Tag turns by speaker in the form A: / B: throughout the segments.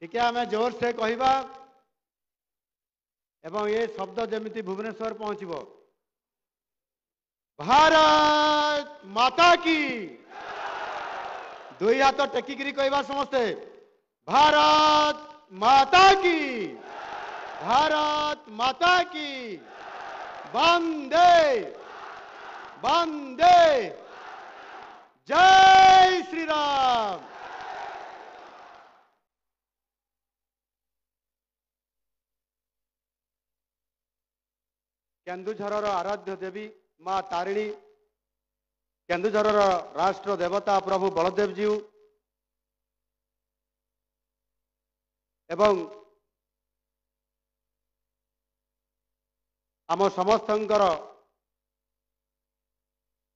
A: टिके आमे जोर से कहवा एवं ये शब्द जमिति भुवनेश्वर पहुंचब। भारत माता की दुई हाथ टेकिकी कहवा समस्ते भारत माता की भारत माता की वंदे वंदे जय श्री राम। केन्दुझर आराध्य देवी माँ तारिणी, केन्दुझर राष्ट्र देवता प्रभु बलदेव जीव एवं आम समस्तंकर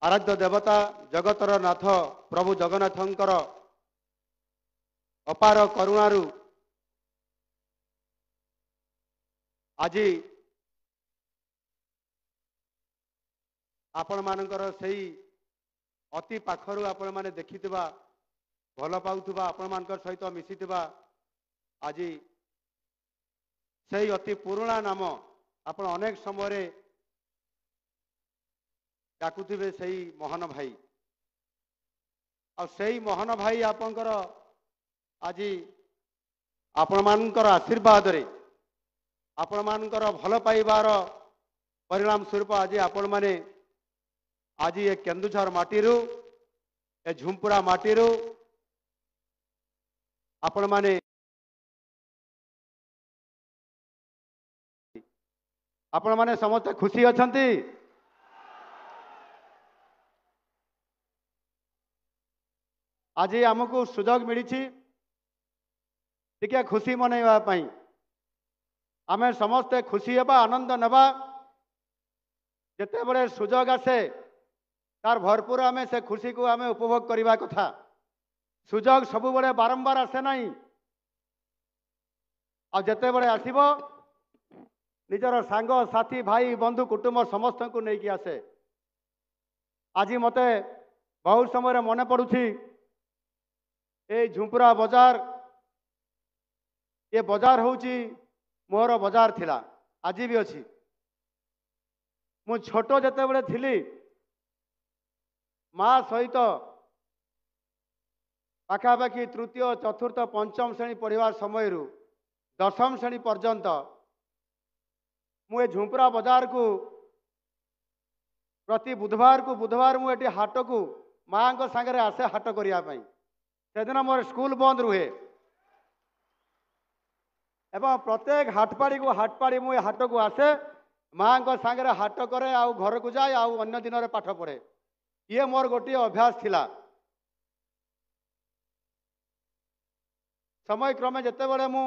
A: आराध्य देवता जगतर नाथ प्रभु जगन्नाथंकर अपार करुणारु आज आपण मानकर सही अति पाखरु आपण माने देखिथिबा भल पाउथबा आपण मानकर सहित मिसिथिबा आज सही अति पुराणा नाम आपण अनेक समय डाकुथिबे सही मोहन भाई आ सही मोहन भाई आपनकर आज आपण मानकर आशीर्वाद रे आपण मानकर भल पाइबार परिणाम स्वरूप आज आपण माने आज ये केन्दुझर माटीरू ए झुंपुरा माटीरू आपण माने आपण माने समस्त खुशी अछंती। आज आमको सुजोग मिली टिके खुशी मनैबा पई आमे समस्ते खुशी हेबा आनंद नेबा जेते बड़े सुजोग आसे तार भरपूर आमे से खुशी को आमे उपभोग करने कथा। सुजोग सबु बड़े बारंबार आसे नहीं आ जेते बड़े आसीबो निजर सांग साथी भाई बंधु कुटुंब समस्त को लेकिन आसे। आज मते बहुत समय मन पड़ुछि ए झुंपुरा बजार ये बजार होउछि मोर बजार थिला आज भी अच्छी। मु छोट जेते बड़े थिली माँ सहित पाखापाखि तृतीय चतुर्थ पंचम श्रेणी पढ़िबार समय दशम श्रेणी पर्यंत मुझे झुंपुरा बाजार को प्रति बुधवार मुझे हाट को माँ को सांगे आसे हाट करने से दिन मोर स्कूल बंद रुहे एवं प्रत्येक हाटपाड़ी मुझे हाट को आसे माँ को सांगे हाट करे आउ घर को जाए आउ अन्य दिन में पाठ पढ़े ये मोर गोटे अभ्यास थिला। समय क्रमे जिते बड़े मु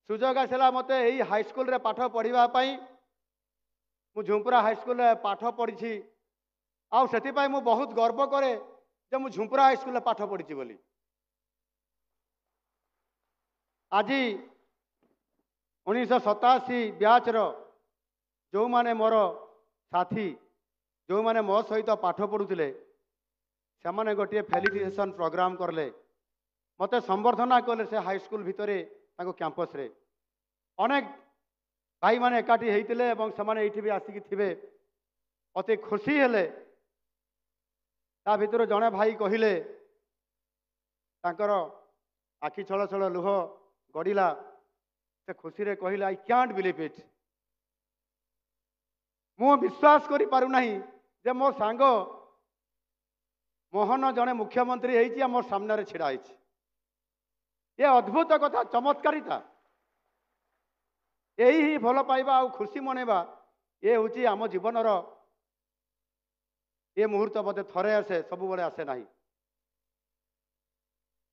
A: सुजोग आसला मते यही हाईस्कल रे पाठ पढ़िबा पई मु झुंपुरा हाईस्कल रे पाठ पढ़ी आउ सेति पई मु बहुत गर्व करे जे मु झुंपुरा हाईस्कल रे पाठ पढ़ी बोली। आज 1987 ब्याच रो जो माने मोर साथी जो माने मो सहित पाठ पढ़ुले से माने गोटे फेलिसिटेशन प्रोग्राम करले मते संबर्धना कले से हाईस्कल भितरे ताको कैंपस रे अनेक भाई माने एकाठी हेइतिले एवं समाने एठी भी आसिक थिबे अति खुशी हेले। ता भितर जणे भाई कहिले तांकर आखि छल छल लुह गड़िला से खुशी रे कहिले आई कैंट बिलीव इट मु विश्वास करि पारु नाही जे मो सांग मोहन जने मुख्यमंत्री हेइछि मोर सामने रे छिड़ा हेइछि। ये अद्भुत कथा चमत्कारिता यही ही भल पाइबा आ खुशी मनैबा ये हूँ आम जीवनर ये मुहूर्त बोधे थरे आसे सब बड़े आसे ना।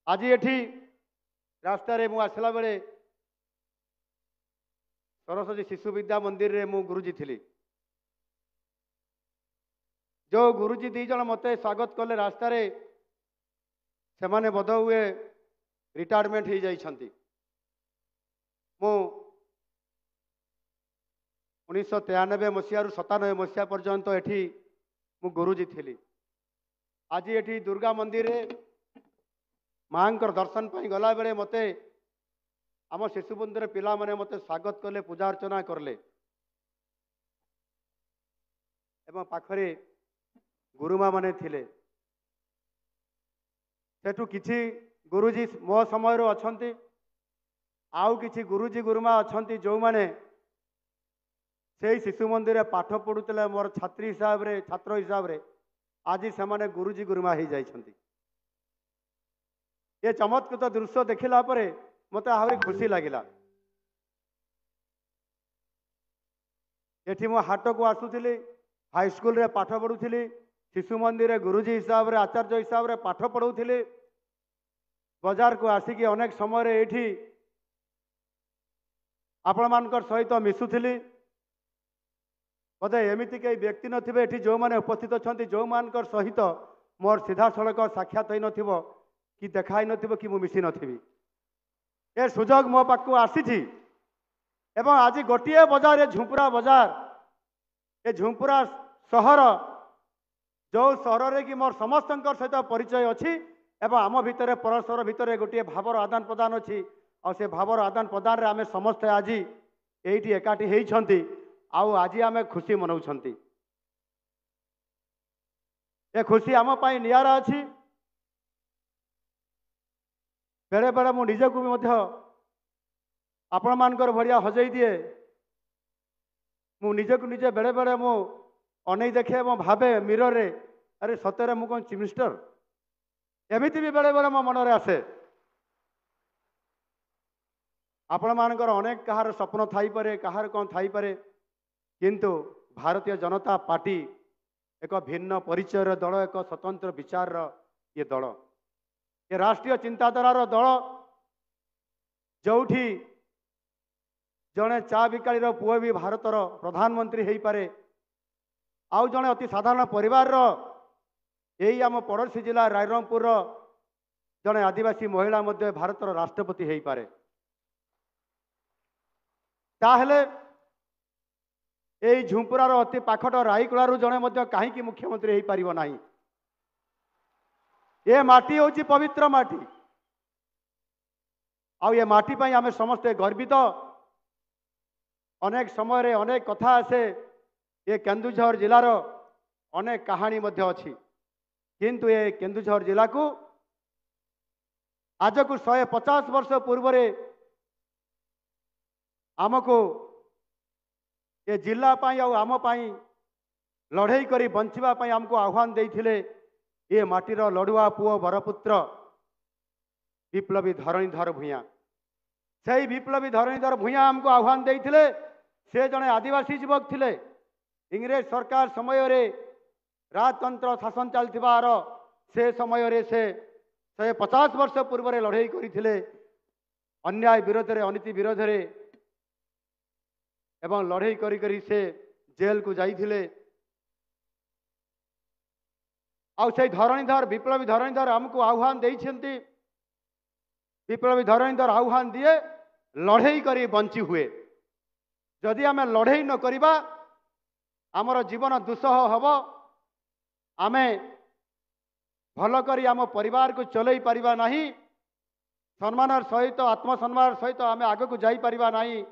A: आज एठी रास्ता रे मु आसला बेले सरस्वती शिशु विद्या मंदिर रे मु गुरुजी थिली जो गुरुजी दी जन मते स्वागत कले रास्ता रे से माने बोध हुए रिटायरमेंट हो जाइछंती। मु 1993 मसीह 97 मसीहा पर्यंत एठी मु गुरुजी थिली। आज एठी दुर्गा मंदिर रे मां दर्शन पाई गला बेले मते आम शिशु मंदिर पिला माने मते स्वागत कले पूजा अर्चना करले एवं पाखरे गुरुमा माने थिले सेठू किछि गुरुजी मो समय अछंती आउ किछि गुरुजी गुरुमा अछंती जो माने से शिशु मंदिर में पाठ पढ़ुले मोर छात्री हिसाब रे छात्र हिसाब रे आज से माने गुरुजी गुरुमा हो जाइछंती। ये चमत्कृत दृश्य देखिला परे मते आहरी खुशी लागिला। एठी मो हाट को आसुथिली हाई स्कूल रे पाठ पढ़ुथिली शिशु मंदिर रे गुरुजी हिसाब रे आचार्य हिसाब रे पाठ पढ़ुथिली बाजार को आसिकी अनेक समय रे एठी आपण मानकर सहित मिसुथिली बोधे एमती कई व्यक्ति नथिबे एठी जो माने उपस्थित अछंती जो मानकर सहित मोर सीधा सड़क साक्षात होई नथिबो कि देखाई नथिबो कि मु मिसी नथिबी ए सुजोग मो पाखु आसीछि एवं आज गोटिए बजार ए झुंपुरा बजार ए झुंपुरा सहर जो सहर रे कि मोर समस्तंकर सहित परिचय अछि एवं आम भितर परस्पर भितर गोटे भावर आदान प्रदान अच्छी और से भावर आदान प्रदान रे आमे समस्त आज एठी एकाठी हेइछंती आउ आज आमे खुशी मनाउछंती। ए खुशी आम पाई नियारा अछि बेले बेले मु निजकु भी मध्य आपण मानकर भरिया हजई दिए मु निजकु निजे बेले बेले मु अनै देखे मो भाबे मिरर रे अरे सतरे मु कोन चीफ मिनिस्टर एमिति भी बेले बेले मो मन रे आसे। आपण मानकर अनेक कहार स्वप्न थाई पारे कहार कौन थाई पारे किंतु भारतीय जनता पार्टी एक भिन्न परिचय दल एक स्वतंत्र विचार ये दल ये राष्ट्रीय चिंताधारार दल जोठी जड़े चा बिकालीर पुओ भी भारतर प्रधानमंत्री हो पारे आउ जड़े अति साधारण परिवार यही आम पड़ोसी जिला रायरंगपुर जड़े आदिवासी महिला मध्य भारतर राष्ट्रपति हो पारे ताहले यही झुंपुरार अति पाखट राईकुलारू जड़े मध्य कहीं मुख्यमंत्री हो पारिबो नाही। ये माटी होची पवित्र माटी आउ ये माटी पई आमे समस्ते गर्वित अनेक समय रे अनेक कथा आसे ये केन्दुझर जिलार अनेक कहानी मध्य अछि किंतु ये केन्दुझर जिला को आज को 150 वर्ष पूर्व आमको ये जिला पाई आम पाई लड़ई करी बंचिबा पाई आमको आह्वान देइथिले ये माटीर लड़ुआ पुओ बरपुत्र विप्लवी धरणीधर भूया से विप्लवी धरणीधर भूया आमको आह्वान देइथिले से जड़े आदिवासी युवक थिले इंग्रेज सरकार समय रे राजतंत्र शासन चलथिबार से समय रे से 150 वर्ष पूर्व लड़ई करथिले अन्याय विरोध रे अनीति विरोध रे एवं लड़ई करी करी से जेल को जाइथिले आउ से धरणीधर विप्लवी धरणीधर हमको आह्वान देइछंती विप्लवी धरणीधर आह्वान दिए लड़ई करी बंची हुए जदि आमे लड़ई न करिबा आमर जीवन दुस्सह हब आमे भल करी आम परिवार को चलई परिबा नाही सम्मान सहित आत्मसम्मान सहित आमे आगे को जाई परिबा नाही।